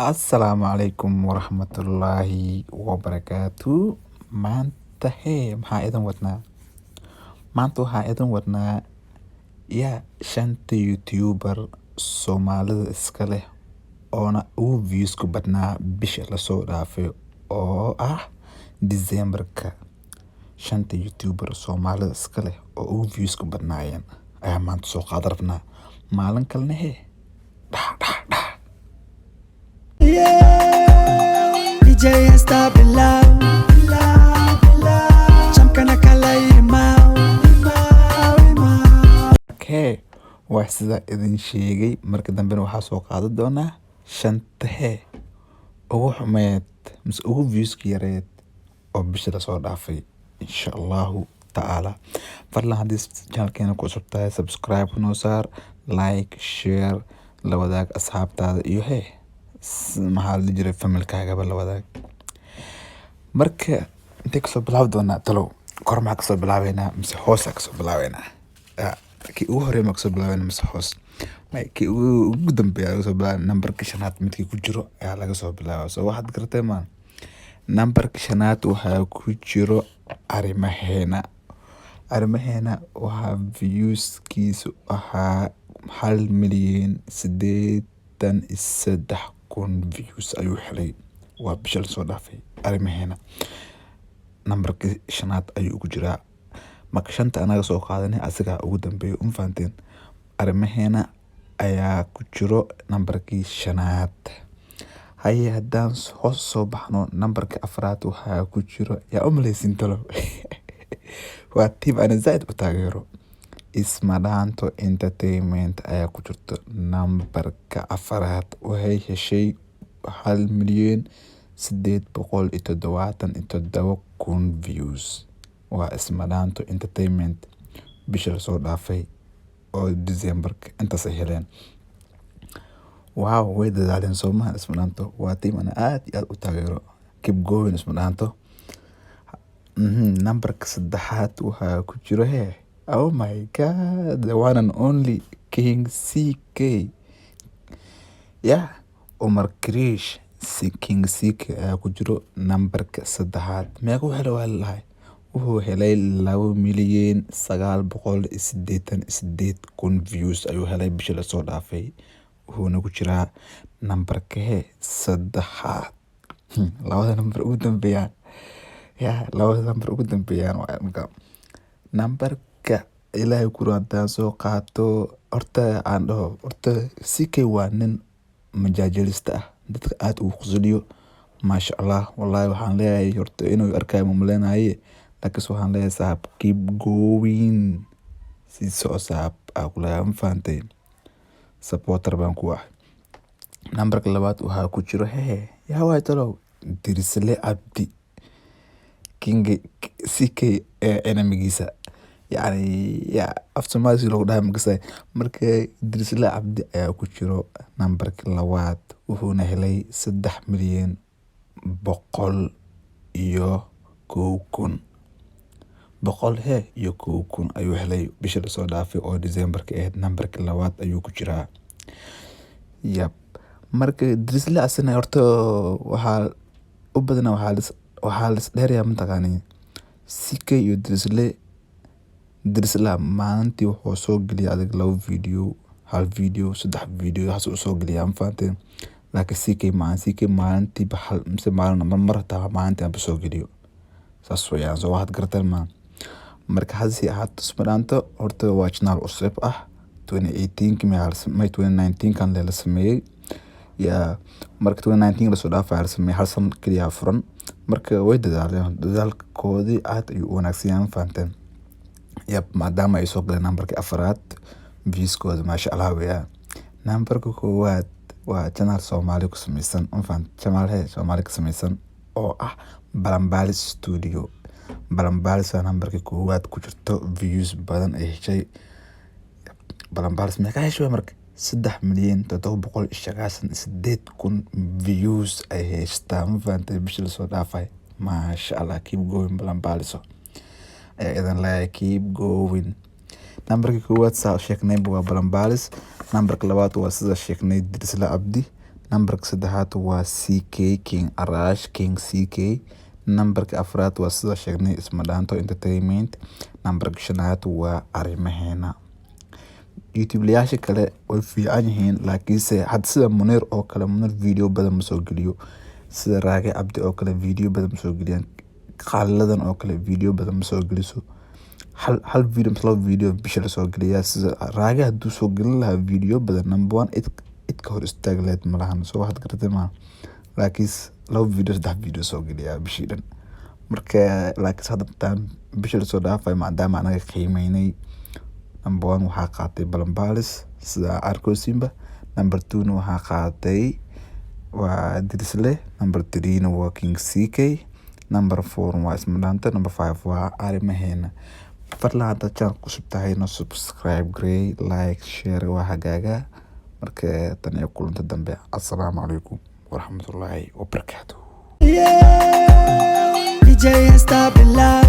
Assalaamu calaykum waraxmatullaahi wabarakaatu. Maxaa idin wadnaa? Maanta waxaa idin wadnaa shanta YouTuber Soomaalida iska leh oona ugu viewska badnaa bisha lasoo dhaafay oo ah December-ka. Shanta YouTuber Soomaalida iska leh oo ugu viewska badnaayeen ayaa maanta soo qaad rabnaa. Maalin kalena DJ hasta bilaw Jamkana kala imaw waa sida idin sheegay. Marka dambena waxaa soo qaadan doonaa shanta ugu xumeed mise ugu viewska yareed oo bisha lasoo dhaafay insha Allahu tacaala. Fadlan haddii channelkeena ku cusub tahay subscribe noo saar, like, share, la wadaag asxaabtaada iyo maxaa la jiray familkaagaba la wadaag. Marka intee kasoo bilaabi doonaa talow? Kor maxaa kasoo bilaabeynaa mise hoosaa kasoo bilaabeynaa? Kii ugu horeeya ma kasoo bilaabeynaa mise hoos? Kii ugu dambeeya laga soo bilaabay nambarka shanaad midkii ku jiro ayaa laga soo bilaabay. So waxaad garatay maan nambarka shanaad waxaa ku jiro arrimaheena waxaa viewskiisu ahaa 1,083,000 views ayuu helay. Waa bisha lasoo dhaafay. Arrimaheena nambarka shanaad ayuu ku jiraa. Marka shanta anaga soo qaadanay asigaa ugu dambeeya. Fahanteen? Arrimaheena ayaa ku jiro nambarkii shanaad. Haddaan hoos soo baxno nambarka afraad waxaa ku jiro yaa u maleysin talow waa tiim ana zaaid u taageero. Isma Dhaanto Entertainment ayaa ku jirto nambarka afraad. Waxay heshay 1,877,000 views. Waa Isma Dhaanto Entertainment bisha lasoo dhaafay oo December-ka intaas ay heleen. Way dadaaleen Soomaali. Isma Dhaanto waa tiim ana aad iyo aad u taageero. Keep going Isma Dhaanto. Nambarka saddexaad waxaa ku jiro oh my god, the one and only King CK. Umar Krish King CK ayaa ku jiro nambarka saddexaad. Meeqa helay waa lalahay? Wuxuu helay 2,988,000 views ayuu helay bisha lasoo dhaafay. Wuxuuna ku jiraa nambarka saddexaad. Labada nambar ugu dambeeyaan waa nambarka ilaahay ku haddaan soo qaato. Horta CK waa nin majaajalista ah, dadka aad ugu qosliyo. Maasha Allah, wallahi waxaan leeyahay horta inuu arkaayo ma maleynaye, laakiin waxaan leeyahay sahab keep going. Sii soco sahab aa ku leeyahay. Ma fahantay? Supporter baan ku ah. Nambarka labaad waxaa ku jiro yaa waay talow Dirisle Abdi King CK enemigiisa. Af Soomaali loogu dhahay makasay. Marka Dirisle Abdi ayaa ku jiro nambarka labaad. Wuxuuna helay 3,101,000 ayuu helay bisha lasoo dhaafay oo December-ka ahayd. Nambarka labaad ayuu ku jiraa. Marka Dirisle asina horta waxaa u badana waxaa lis dheeraya mataqaani CK iyo Dirisle maalintii wuxuu soo geliyay adag 2 video, 1 video, 3 video waxaas uu soo geliyay. Ma fahanteen? Laakiin CK maalintii mar hataa maalintii aan soo geliyo saas weeyaan. So waxaad garateen maan. Marka hadsi ahaato Isma Dhaanto horta waa channel cusub ah 2019 kan la sameeyay. Marka 2019 lasoo dhaafay la sameeyay 1 sano kaliya furan. Marka way dadaaleen, dadaalkoodii aad ayuu u wanaagsan yahay. Ma fahanteen? Maadaama ay soo galeen nambarka afraad viewskooda maasha Allah weeyaan. Nambarka koowaad waa channel Soomaali ku samaysan. Ma fahanteen? Channel Soomaali ka samaysan oo ah Balanbaalis Studio. Balanbaalis waa nambarka koowaad ku jirto views badan ay heshay. Balanbaalis meeqa heshay marka 3,798,000 views ay haystaa. Ma fahanteen? bisha lasoo dhaafay. Maasha Allah, keep going Balanbaalis. Idan leeyahay keep going. Nambarka koowaad saa sheegnay waa Balanbaalis. Nambarka labaad waa sida sheegnay Dirisle Abdi. Nambarka saddexaad waa CK King Arash King CK. Nambarka afraad waa sida sheegnay Isma Dhaanto Entertainment. Nambarka shanaad waa Arrimaheena. YouTube-layaasha kale way fiican yihiin laakiinse had sida Munir oo kale Munir video badan ma soo geliyo. Sida Raage Cabdi oo kale video badan ma soo geliyaan. Qaaladan oo kale video badan ma soo geliso. hal video laba video bisha la soo geliyaa. Sida Raage hadduu soo gelin lahaa video badan number one it ka hor istaag leed ma lahan soo waxaad garatay ma laakiinse laba video saddex video soo geliyaa bishii dhan. Marka laakiinse hadda taan bisha la soo dhaafay maadaama anaga qiimeynay number one waxaa qaatay Balanbaalis sida Arko Simba. Number two na waxaa qaatay waa Dirisle. Number three na waa King CK. Number four waa Isma Dhaanto. Number five waa Arrimaheena. Fadlan haddaad channel cusub tahay na subscribe garee, like, share waa hagaaga. Marka tan iyo kulanta dambe. Assalaamu calaykum waraxmatullaahi wabarakaatuh. DJ has stopped loud.